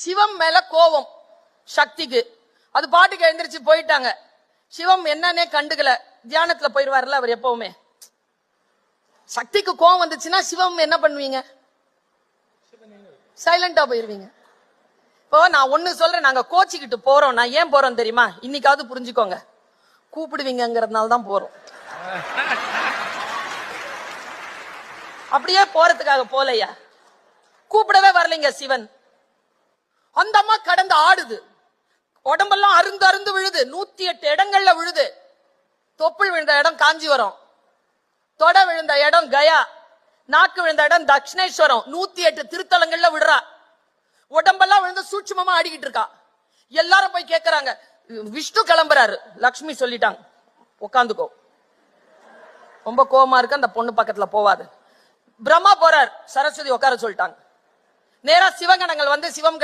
சிவம் மேல கோவம் சக்திக்கு. அது பாட்டுக்கு எழுந்திருச்சு போயிட்டாங்க. சிவம் என்னன்னே கண்டுக்கல. தியானத்துல போயிருவாருல அவர் எப்பவுமே. சக்திக்கு கோவம் வந்துச்சுன்னா சிவம் என்ன பண்ணுவீங்க? சைலண்டா போயிருவீங்க. இப்போ நான் ஒண்ணு சொல்றேன், நாங்க கோச்சிக்கிட்டு போறோம். நான் ஏன் போறோம் தெரியுமா? இன்னைக்காவது புரிஞ்சுக்கோங்க. கூப்பிடுவீங்கிறதுனால தான் போறோம். அப்படியே போறதுக்காக போலையா? கூப்பிடவே வரலைங்க சிவன். அந்த அம்மா கடந்து ஆடுது. உடம்பெல்லாம் அருந்து அருந்து விழுது. 108 இடங்கள்ல விழுது. தொப்புள் விழுந்த இடம் காஞ்சிபுரம், தொட விழுந்த இடம் கயா, நாக்கு விழுந்த இடம் தட்சிணேஸ்வரம். 108 திருத்தலங்கள்ல விடுறா. உடம்பெல்லாம் விழுந்து சூட்சுமமா ஆடிக்கிட்டு இருக்கா. எல்லாரும் போய் கேட்கறாங்க. விஷ்ணு கிளம்புறாரு. லக்ஷ்மி சொல்லிட்டாங்க, உட்காந்துக்கோ, ரொம்ப கோவமா இருக்கு, அந்த பொண்ணு பக்கத்துல போவாது. பிரம்மா போறார், சரஸ்வதி உட்கார சொல்லிட்டாங்க. நேரா சிவகணங்கள் வந்து சிவம்